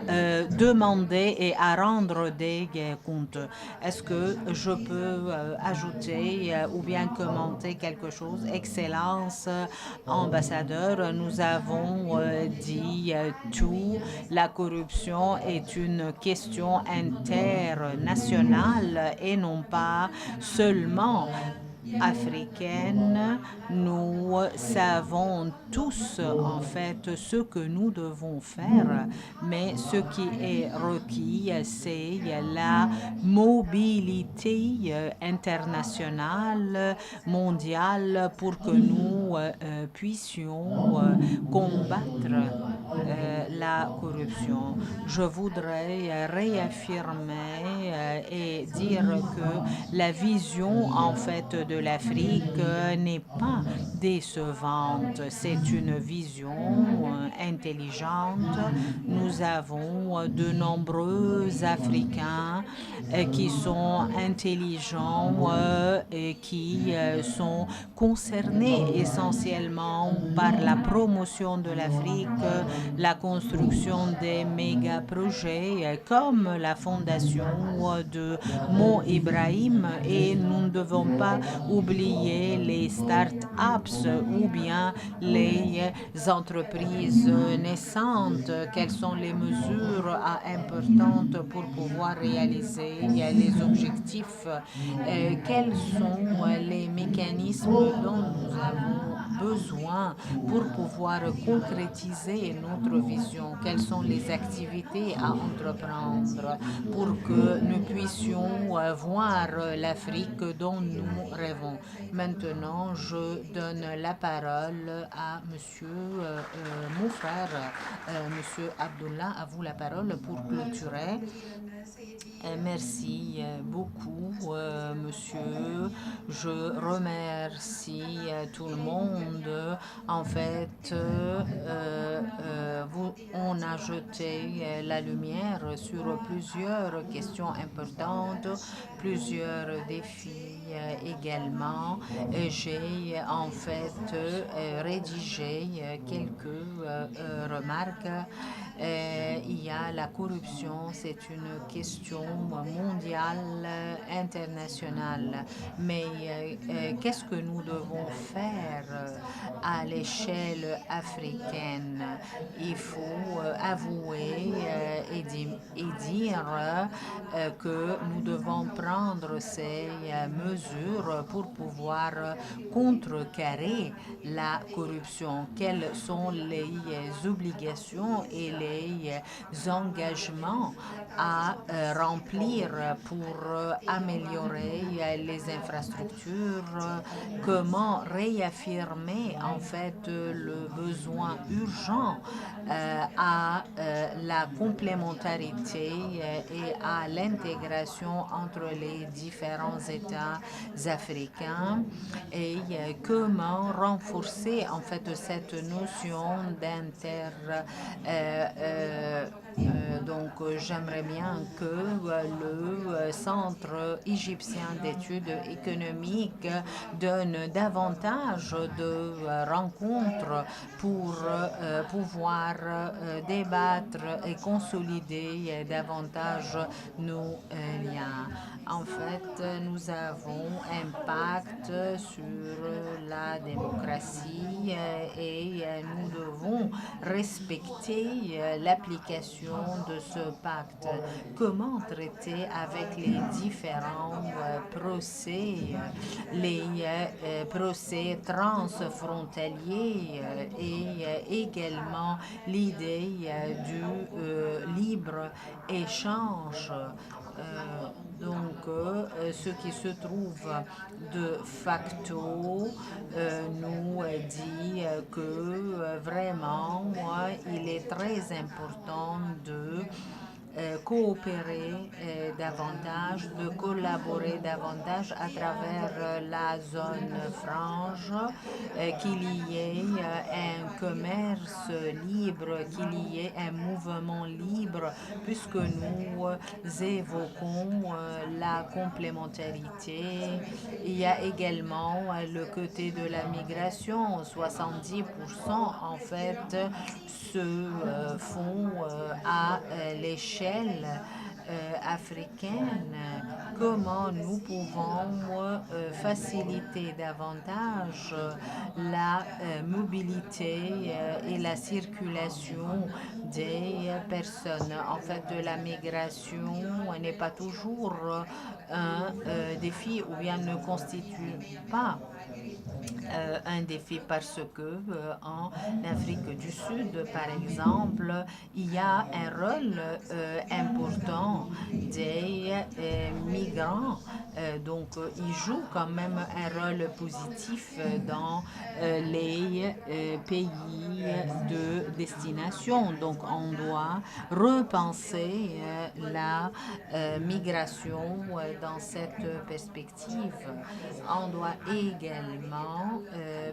S1: demander et à rendre des comptes? Est-ce que je peux ajouter ou bien commenter quelque chose? Excellence, ambassadeur, nous avons dit tout. La corruption est une question internationale et non pas seulement africaine. Nous savons tous en fait ce que nous devons faire, mais ce qui est requis, c'est la mobilité internationale, mondiale, pour que nous puissions combattre la corruption. Je voudrais réaffirmer et dire que la vision en fait de l'Afrique n'est pas décevante. C'est une vision intelligente. Nous avons de nombreux Africains qui sont intelligents et qui sont concernés essentiellement par la promotion de l'Afrique, la construction des méga-projets comme la fondation de Mo Ibrahim, et nous ne devons pas oublier les start-ups ou bien les entreprises naissantes. Quelles sont les mesures importantes pour pouvoir réaliser les objectifs? Quels sont les mécanismes dont nous avons besoin pour pouvoir concrétiser notre vision? Quelles sont les activités à entreprendre pour que nous puissions voir l'Afrique dont nous rêvons? Maintenant, je donne la parole à mon frère, Monsieur Abdullah. À vous la parole pour clôturer. Merci beaucoup, monsieur. Je remercie tout le monde. En fait, on a jeté la lumière sur plusieurs questions importantes, plusieurs défis également. J'ai en fait rédigé quelques remarques. Il y a la corruption, c'est une question mondiale, internationale. Mais qu'est-ce que nous devons faire à l'échelle africaine? Il faut avouer et dire que nous devons prendre ces mesures pour pouvoir contrecarrer la corruption. Quelles sont les obligations et les engagements à remplir pour améliorer les infrastructures? Comment réaffirmer en fait le besoin urgent à la complémentarité et à l'intégration entre les différents États africains, et comment renforcer en fait cette notion donc j'aimerais bien que le Centre égyptien d'études économiques donne davantage de rencontres pour pouvoir débattre et consolider davantage nos liens. En fait, nous avons un pacte sur la démocratie et nous devons respecter l'application de ce pacte. Comment traiter avec les différents procès, les procès transfrontaliers et également l'idée du libre-échange? Ce qui se trouve de facto nous dit que vraiment, il est très important de coopérer davantage, de collaborer davantage à travers la zone franche, qu'il y ait un commerce libre, qu'il y ait un mouvement libre, puisque nous évoquons la complémentarité. Il y a également le côté de la migration. 70% en fait se font à l'échelle africaine. Comment nous pouvons faciliter davantage la mobilité et la circulation des personnes? En fait, la migration n'est pas toujours un défi, ou bien ne constitue pas un défi, parce que en Afrique du Sud, par exemple, il y a un rôle important également des migrants. Donc, ils jouent quand même un rôle positif dans les pays de destination. Donc, on doit repenser la migration dans cette perspective. On doit également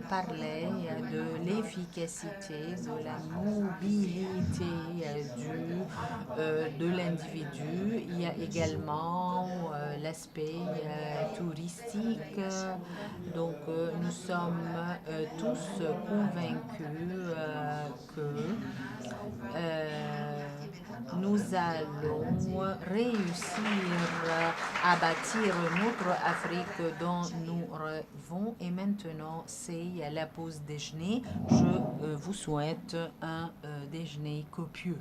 S1: parler de l'efficacité, de la mobilité de l'individu. Il y a également l'aspect touristique. Donc, nous sommes tous convaincus que nous allons réussir à bâtir notre Afrique dont nous rêvons. Et maintenant, c'est la pause déjeuner. Je vous souhaite un déjeuner copieux.